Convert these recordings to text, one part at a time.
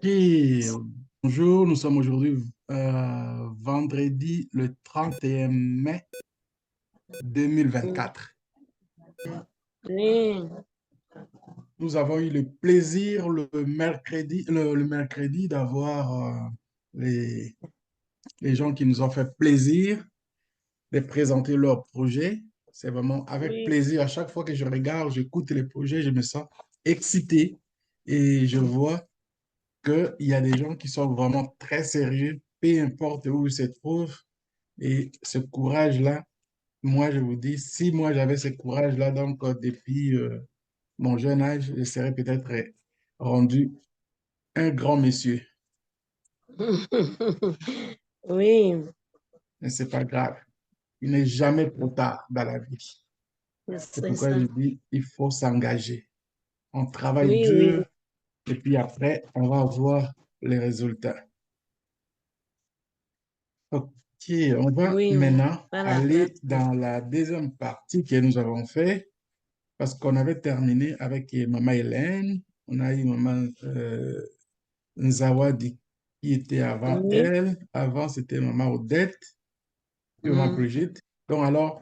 Et bonjour, nous sommes aujourd'hui vendredi le 31 mai 2024. Oui, Nous avons eu le plaisir le mercredi d'avoir les gens qui nous ont fait plaisir de présenter leur projet. C'est vraiment avec oui, plaisir. À chaque fois que je regarde, j'écoute les projets, je me sens excité et je vois qu'il y a des gens qui sont vraiment très sérieux, peu importe où ils se trouvent. Et ce courage-là, moi, je vous dis, si moi j'avais ce courage-là, donc depuis mon jeune âge, je serais peut-être rendu un grand monsieur. oui, Mais c'est pas grave. Il n'est jamais trop tard dans la vie. C'est c'est pourquoi ça. je dis, il faut s'engager. On travaille Oui, oui, dur et puis après, on va voir les résultats. Ok, on va oui, maintenant voilà, aller grave. dans la deuxième partie que nous avons fait parce qu'on avait terminé avec Maman Hélène, on a eu Maman Nzawadi qui était avant Oui, elle, avant c'était Maman Odette et Maman mm, Brigitte. Donc alors,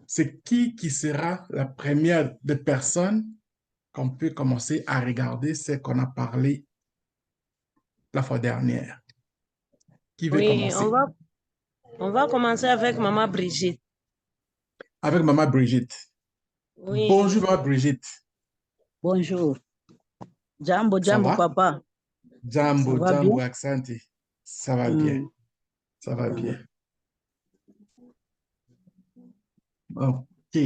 c'est qui sera la première des personnes qu'on peut commencer à regarder ce qu'on a parlé la fois dernière? Qui veut oui, commencer? on va commencer avec Maman Brigitte. Avec Maman Brigitte. Oui, Bonjour Maman Brigitte, Bonjour. Jambo, ça jambo, va? papa. Ça Jambo, va bien? jambo, Aksanti. Ça va bien, Hmm. ça va Hmm. bien. Ok.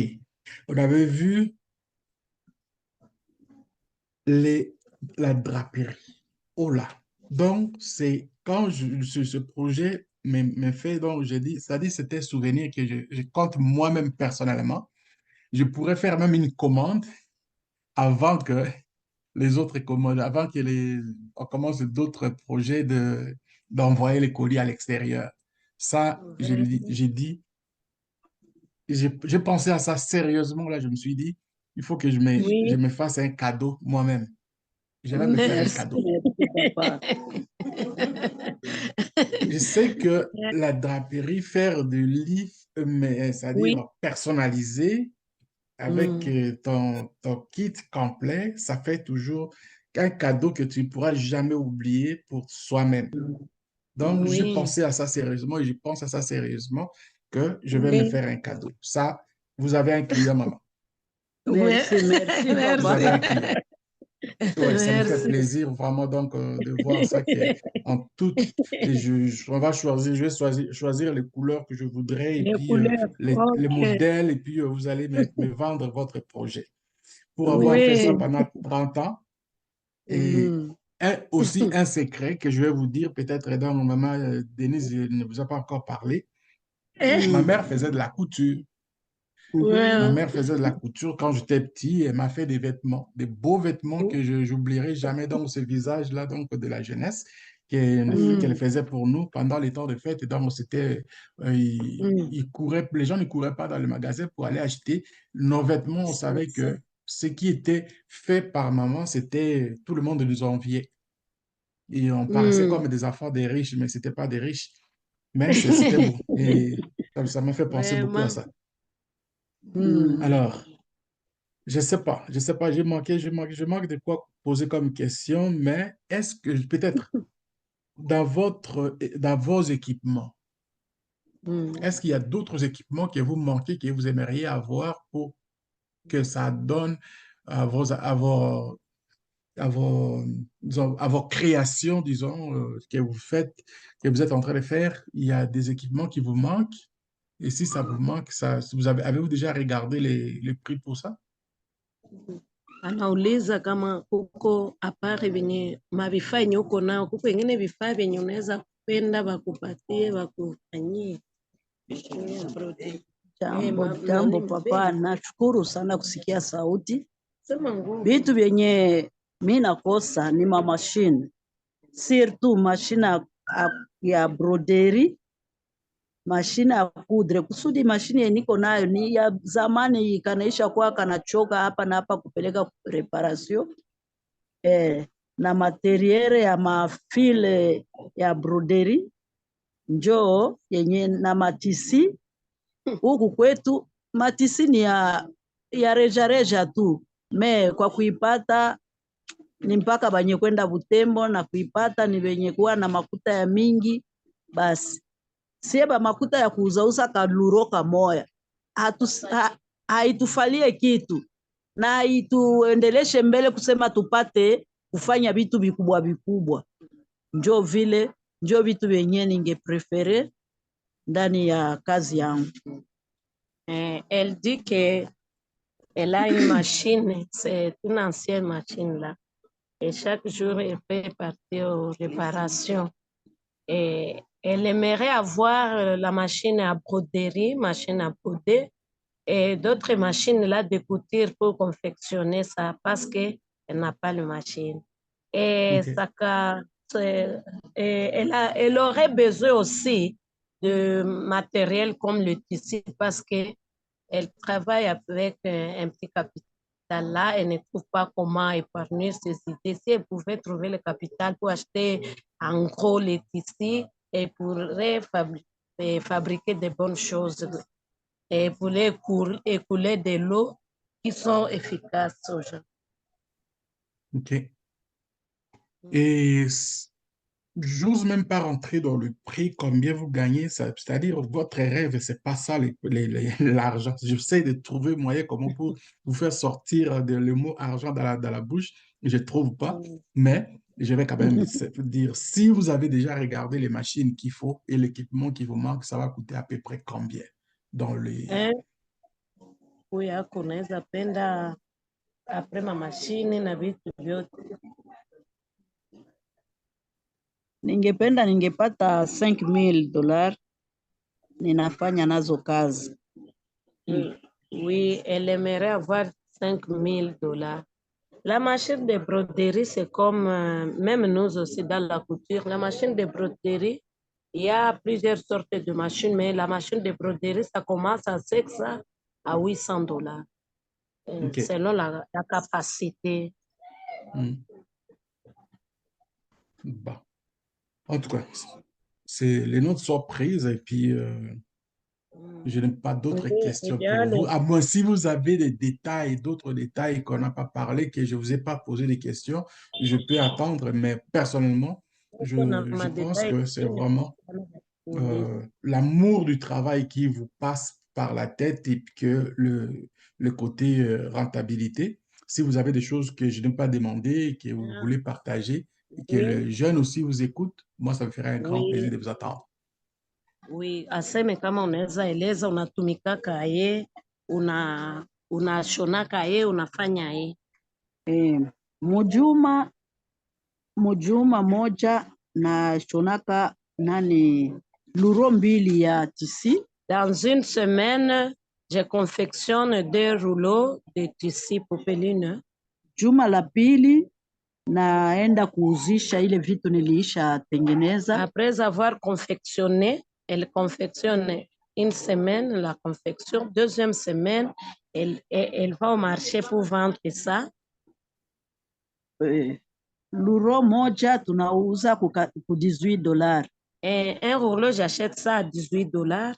On avait vu les, la draperie. Oh là. Donc, c'est quand ce projet me fait, donc j'ai dit, ça dit, c'était souvenir que je compte moi-même personnellement. Je pourrais faire même une commande avant que les autres commandes, avant que on commence d'autres projets d'envoyer les colis à l'extérieur. Ça, vraiment. j'ai dit, j'ai pensé à ça sérieusement. Là, je me suis dit, il faut que je Oui, me fasse un cadeau moi-même. Je vais me faire un Merci, cadeau. merci, papa. Je sais que la draperie, faire du lit, mais oui, c'est-à-dire personnalisé, avec Hmm. ton kit complet, ça fait toujours un cadeau que tu ne pourras jamais oublier pour soi-même. Donc, j'ai oui, pensé à ça sérieusement et je pense à ça sérieusement que je vais me oui, faire un cadeau. Ça, vous avez un client, maman. Merci, merci, Vous papa. avez un merci, client. Oui, ça me fait merci. plaisir vraiment donc de voir ça que en toutes et on va choisir, je vais choisir les couleurs que je voudrais et Les puis couleurs, les ok. modèles et puis vous allez me vendre votre projet. Pour avoir fait ça Oui, pendant 30 ans et Hmm. aussi un secret que je vais vous dire peut-être dans mon maman Denise ne vous a pas encore parlé. Ma Hmm. mère faisait de la couture. Ma Mhm. ouais, mère faisait de la couture quand j'étais petit. Elle m'a fait des vêtements, des beaux vêtements que je n'oublierai jamais dans ce visage-là donc de la jeunesse qu'elle Hmm. faisait pour nous pendant les temps de fête. Et donc, c'était, les gens ne couraient pas dans le magasin pour aller acheter nos vêtements. On C'est savait ça. que ce qui était fait par maman, c'était, tout le monde nous enviait. Et on paraissait mm. comme des enfants des riches, mais ce n'était pas des riches. Mais c'était beau. Et ça m'a fait penser beaucoup à Vraiment. ça. Hmm. Alors, je sais pas, je manque de quoi poser comme question, mais est-ce que peut-être dans vos équipements, Hmm. est-ce qu'il y a d'autres équipements que vous manquez, que vous aimeriez avoir pour que ça donne à disons, à vos créations, disons, que vous faites, que vous êtes en train de faire, il y a des équipements qui vous manquent? Et si ça vous manque, avez-vous déjà regardé les prix pour ça? Anauliza kama kuko apare venye mavifaa yenye uko nao, kuko wengine vifaa vyenye unaweza kupenda wakupatie wakufanyie. Jambo, Nani jambo, papa. mbele Nashukuru sana kusikia sauti. sema nguvu. Vitu vyenye mi nakosa ni mamashine, surtout mashine ya broderi, mashine ya kudre, kusudi mashine yenye niko nayo ni ya zamani, ikanaisha kuwa kanachoka hapa na hapa kupeleka reparation. na materiere ya mafile ya broderi njoo yenye na matisi. Huku kwetu matisi ni ya reja tu, me kwa kuipata ni mpaka banye kwenda Butembo, na kuipata ni benye kuwa na makuta ya mingi. Basi sieba makuta ya kuuzauza kaluro kamoya haitufalie kitu na ituendeleshe mbele kusema tupate kufanya vitu vikubwa vikubwa. Njo vitu vyenye ninge prefere ndani ya kazi yangu. Elle dit qu'elle a une machine, c'est une ancienne machine là. Et chaque jour, elle peut partir aux réparations. Et elle aimerait avoir la machine à broderie, machine à broder, et d'autres machines là de couture pour confectionner ça parce qu'elle n'a pas de machine. Et Okay. elle aurait besoin aussi de matériel comme le tissu parce qu'elle travaille avec un petit capital là, elle ne trouve pas comment épargner ses idées. Si elle pouvait trouver le capital pour acheter en gros les tissus, elle pourrait fabriquer de bonnes choses et pour écouler de l'eau qui sont efficaces aux gens. Ok. Et j'ose même pas rentrer dans le prix, combien vous gagnez, c'est-à-dire votre rêve, c'est pas ça l'argent. J'essaie de trouver moyen comment pour vous faire sortir le mot argent dans la bouche, je trouve pas, mais je vais quand même dire, si vous avez déjà regardé les machines qu'il faut et l'équipement qui vous manque, ça va coûter à peu près combien dans les... Huyu yako unaweza penda aprema mashine na vitu vyote. Ningependa ningepata $5,000 ninafanya nazo kazi. Oui, elle aimerait avoir $5,000. La machine de broderie, c'est comme, même nous aussi dans la couture, la machine de broderie, il y a plusieurs sortes de machines, mais la machine de broderie, ça commence à $600 à $800, Okay. selon la capacité. Bon. En tout cas, les notes sont prises et puis je n'ai pas d'autres questions pour vous. À moins si vous avez des détails, d'autres détails qu'on n'a pas parlé, que je ne vous ai pas posé des questions, je peux attendre, mais personnellement, je pense que c'est vraiment l'amour du travail qui vous passe par la tête et que le côté rentabilité. Si vous avez des choses que je n'ai pas demandées, que vous voulez partager, et que les jeunes aussi vous écoutent, moi, ça me ferait un grand plaisir de vous attendre. Oui, aseme kama unaweza eleza unatumikaka ye, unashonaka ye, unafanya ye. Mujuma moja na shonaka luro mbili ya tisi. Dans une semaine, je confectionne 2 rouleaux de tissu popeline. Juma la pili naenda kuuzisha ile vitu niliisha tengeneza. Après avoir confectionné, elle confectionne une semaine la confection, deuxième semaine, elle va au marché pour vendre ça. Luro moja tunauza ku $18. Un rouleau, j'achète ça à $18.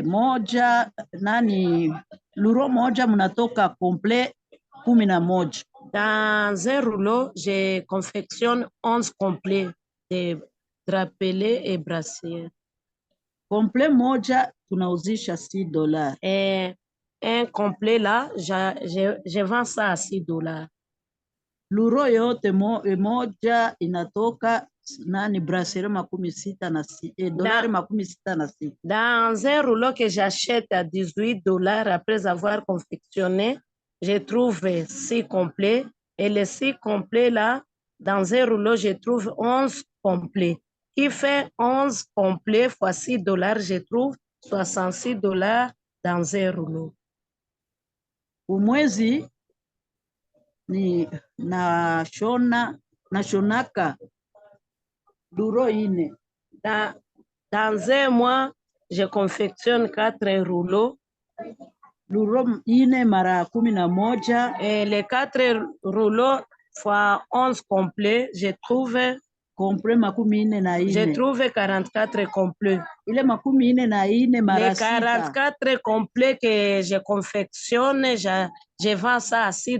Moja luro moja mnatoka complet 11. Dans un rouleau, je confectionne 11 complets de drapelés et brassières. Complet moja tunauzisha $6. Et un complet là, je vends ça à $6. Luro yote moja inatoka brasserie $66. Dans un rouleau que j'achète à $18, après avoir confectionné, je trouve 6 complets. Et les 6 complets là, dans un rouleau, je trouve 11 complets. Qui fait 11 complets fois $6, je trouve $66 dans un rouleau. Umwezi ni nashonaka luro ine. Dans un mois, je confectionne 4 rouleaux. Luro ine mara 11. Et les 4 rouleaux, fois 11 complets, complet makumi ine na j'ai ine. trouvé 44 complets. Ile makumi ine na ine mara Les sita. 44 complets que je confectionne, je vends ça à $6.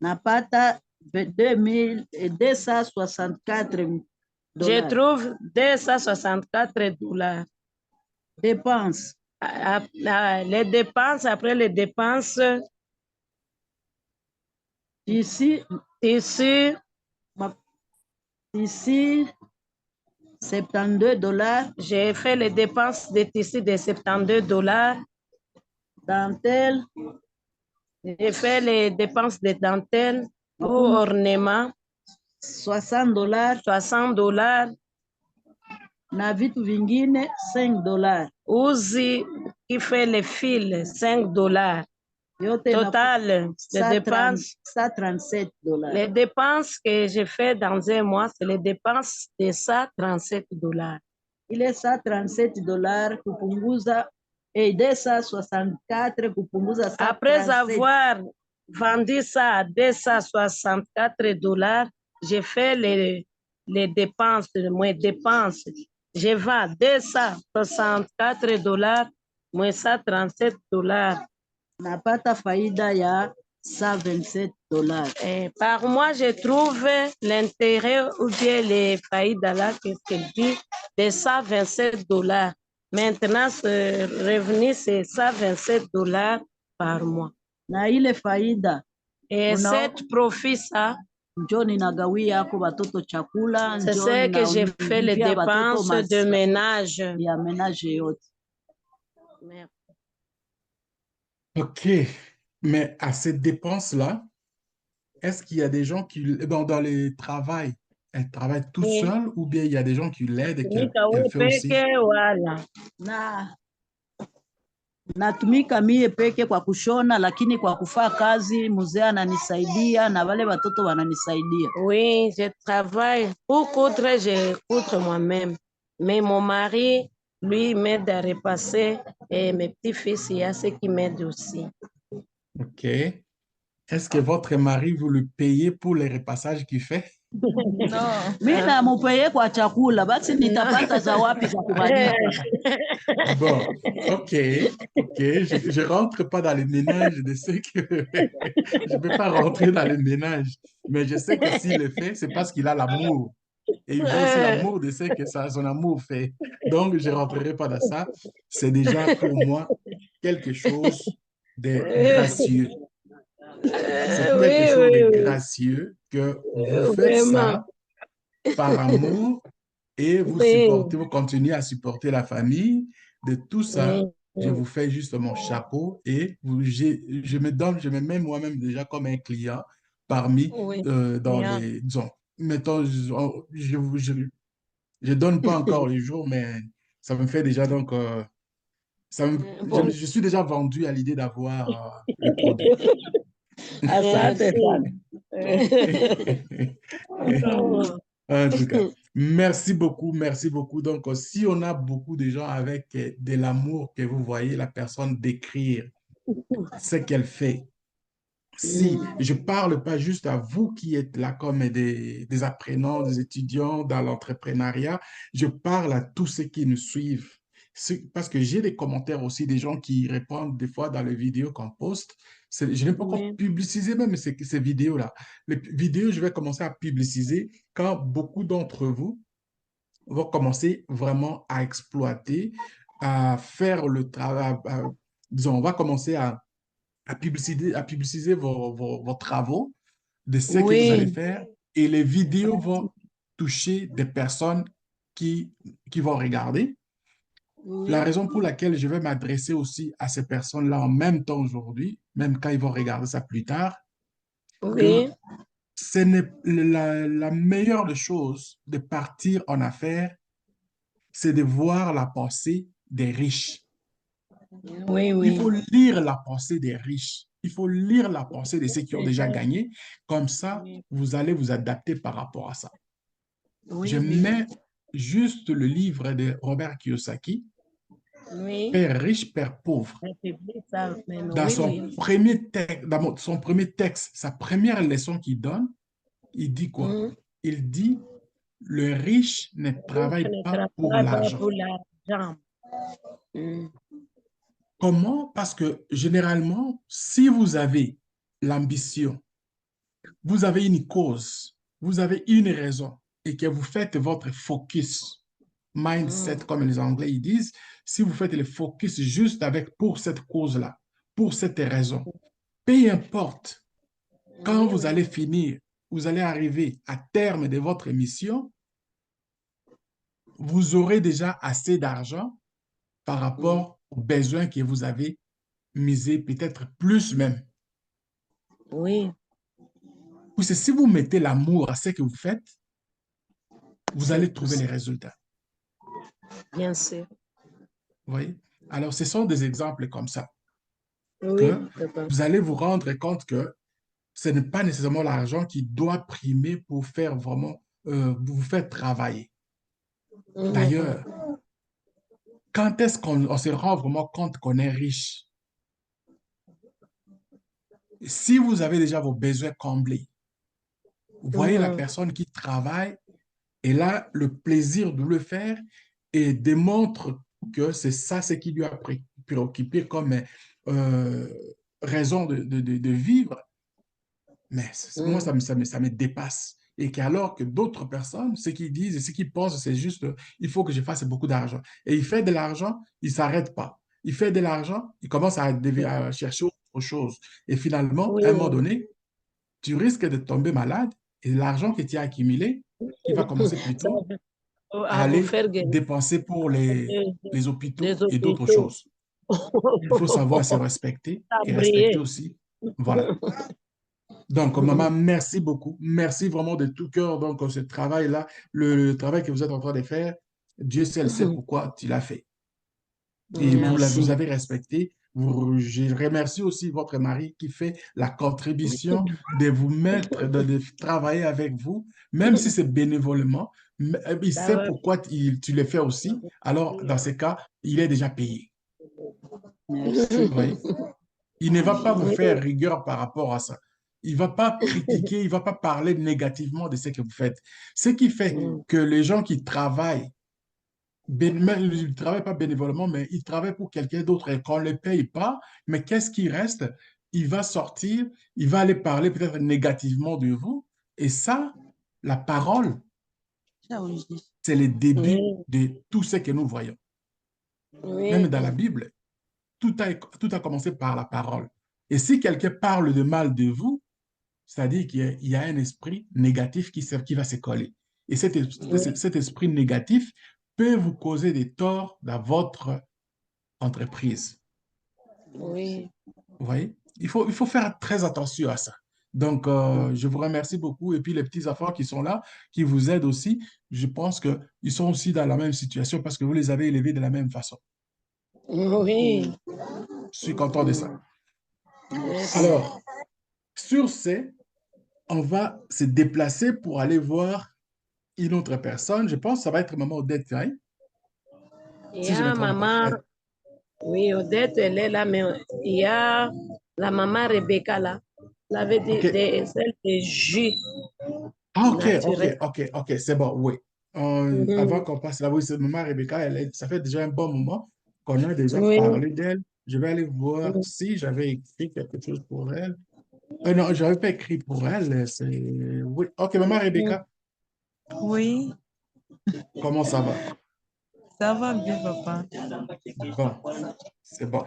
Napata 264 Je dollars. trouve $264. Dépenses. Les dépenses, après les dépenses, Ici, ici, 72 dollars. j'ai fait les dépenses de tissu de $72. Dentelle. J'ai fait les dépenses de dentelle ou ornements, 60 dollars. $60. Na vitu vingine 5 dollars. Uzi qui fait les fils, $5. Total, les dépenses, 137 dollars. les dépenses que j'ai fait dans un mois, c'est les dépenses de $137. Ile 137 dollars kupunguza 264 kupunguza 137. Après avoir vendu ça à $264, j'ai fait les dépenses, mes dépenses. Je vends $264, moins $137. Napata faida ya 127 dollars. Par mois, je trouve l'intérêt ou bien les faillites là, qu'est-ce qu'elle dit, de $127. Maintenant, ce revenu, c'est $127 par mois. Na ile faida Et cette profit, ça, njo ninagawia yako watoto chakula, c'est ce que j'ai fait les dépenses de ménage. Ya ménage yote. Merci. Ok, mais à cette dépense-là, est-ce qu'il y a des gens qui, dans les travails, elle travaille toute Oui. seule ou bien il y a des gens qui l'aident et qu'elle fait aussi? Voilà. Natumika mie peke kwa kushona, lakini kwa kufaa kazi mzee ananisaidia na wale watoto wananisaidia. Oui, je travaille. Pour coudre, je coudre moi-même. Mais mon mari, lui, m'aide à repasser et mes petits-fils, il y a ceux qui m'aident aussi. Ok. Est-ce que votre mari, vous le payez pour les repassages qu'il fait? No. Mimi namupeye kwa chakula, basi nitapata za wapi za kubalipa? Bon, ok, je rentre pas dans les ménages de ceux que je peux pas rentrer dans les ménages, mais je sais que s'il le fait, c'est parce qu'il a l'amour. Et il veut aussi l'amour de ceux que son amour fait. Donc, je rentrerai pas dans ça. C'est déjà pour moi quelque chose de gracieux. C'est quelque chose de gracieux que vous faites ça par amour et vous supportez, vous continuez à supporter la famille. De tout ça, je vous fais juste mon chapeau et je me mets moi-même déjà comme un client parmi dans les, disons, mettons, je donne pas encore les jours, mais ça me fait déjà donc, je suis déjà vendu à l'idée d'avoir le produit. En tout cas, merci beaucoup, merci beaucoup. Donc, si on a beaucoup de gens avec de l'amour que vous voyez la personne décrire ce qu'elle fait, si je ne parle pas juste à vous qui êtes là comme des apprenants, des étudiants dans l'entrepreneuriat, je parle à tous ceux qui nous suivent. Parce que j'ai des commentaires aussi des gens qui répondent des fois dans les vidéos qu'on poste. Je n'ai pas encore publicisé même ces vidéos-là. Les vidéos, je vais commencer à publiciser quand beaucoup d'entre vous vont commencer vraiment à exploiter, à faire le travail. Disons, on va commencer à publiciser vos travaux, de ce que vous allez faire, et les vidéos vont toucher des personnes qui vont regarder. La raison pour laquelle je vais m'adresser aussi à ces personnes-là en même temps aujourd'hui, même quand ils vont regarder ça plus tard, que ce n'est la meilleure des choses de partir en affaires, c'est de voir la pensée des riches. Il faut lire la pensée des riches. Il faut lire la pensée de ceux qui ont déjà gagné. Comme ça, vous allez vous adapter par rapport à ça. Je mets juste le livre de Robert Kiyosaki Oui. Père riche, Père pauvre. Le public, ça, mais Dans oui, son oui. premier texte, son premier texte, sa première leçon qu'il donne, il dit quoi? Mhm. Il dit, le riche ne Je travaille ne pas pour travaille pas l'argent. pour l'argent. Mhm. Comment? Parce que généralement, si vous avez l'ambition, vous avez une cause, vous avez une raison et que vous faites votre focus, mindset, Mhm. comme les Anglais ils disent, si vous faites le focus juste avec pour cette cause-là, pour cette raison, peu importe, quand Oui, vous oui. allez finir, vous allez arriver à terme de votre mission, vous aurez déjà assez d'argent par Mhm. rapport aux besoins que vous avez misés, peut-être plus même. Oui, Parce que si vous mettez l'amour à ce que vous faites, vous c'est allez trouver les possible, résultats. bien sûr. Vous voyez? Alors, ce sont des exemples comme ça Oui, que c'est bon. vous allez vous rendre compte que ce n'est pas nécessairement l'argent qui doit primer pour faire vraiment, vous faire travailler. Mhm. D'ailleurs, quand est-ce qu'on se rend vraiment compte qu'on est riche? Si vous avez déjà vos besoins comblés, vous voyez la Mhm. personne qui travaille, elle a le plaisir de le faire et démontre que c'est ça ce qui lui a préoccupé comme euh, raison de vivre. Mais moi, Mhm. ça me dépasse. Et qu'alors que d'autres personnes, ce qu'ils disent et ce qu'ils pensent, c'est juste, il faut que je fasse beaucoup d'argent. Et il fait de l'argent, il ne s'arrête pas. Il fait de l'argent, il commence à chercher autre chose. Et finalement, Oui, à un moment oui. donné, tu risques de tomber malade et l'argent que tu as accumulé, qui va commencer Ça plutôt va à à vous aller faire guérir dépenser pour des, les hôpitaux des et d'autres hôpitaux. choses. Il faut savoir se respecter et respecter Sabrier. aussi. Voilà. Donc, maman, merci beaucoup. Merci vraiment de tout cœur. Donc, ce travail-là, le travail que vous êtes en train de faire, Dieu seul sait pourquoi tu l'as fait. Et vous Merci. avez respecté. Je remercie aussi votre mari qui fait la contribution de vous mettre, de travailler avec vous, même si c'est bénévolement. Mais, il Ça sait va. pourquoi tu le fais aussi. Alors, dans ce cas, il est déjà payé. Merci. Vous voyez? Il ne va pas vous Oui. faire rigueur par rapport à ça. Il ne va pas critiquer, il ne va pas parler négativement de ce que vous faites. Ce qui fait Mhm. que les gens qui travaillent, ils ne travaillent pas bénévolement, mais ils travaillent pour quelqu'un d'autre et qu'on ne les paye pas, mais qu'est-ce qui reste? Il va sortir, il va aller parler peut-être négativement de vous. Et ça, la parole, c'est le début Oui, de tout ce que nous voyons. Même oui, dans la Bible, tout a commencé par la parole. Et si quelqu'un parle de mal de vous, c'est-à-dire qu'il y a un esprit négatif qui va se coller. Et oui, cet esprit négatif peut vous causer des torts dans votre entreprise. oui. Vous voyez? Il faut faire très attention à ça. Donc, je vous remercie beaucoup. Et puis, les petits enfants qui sont là, qui vous aident aussi, je pense qu'ils sont aussi dans la même situation parce que vous les avez élevés de la même façon. Oui. Je suis content de ça. Merci. Alors, sur ce, on va se déplacer pour aller voir une autre personne. Je pense que ça va être Maman Odette, hein, Il y si je ne me a trompe pas. maman, oui, Odette, elle est là, mais il y a la maman Rebecca là. Elle avait OK. celle de jus Ah, OK, OK, naturel. OK, OK, c'est bon, oui. Avant Mhm. qu'on passe là, oui, c'est maman Rebecca, ça fait déjà un bon moment qu'on a déjà Oui. parlé d'elle. Je vais aller voir Mhm. si j'avais écrit quelque chose pour elle. Non, je n'avais pas écrit pour elle. Oui. OK, maman Rebecca, Oui, comment ça va? ça va bien, papa. Bon, c'est bon.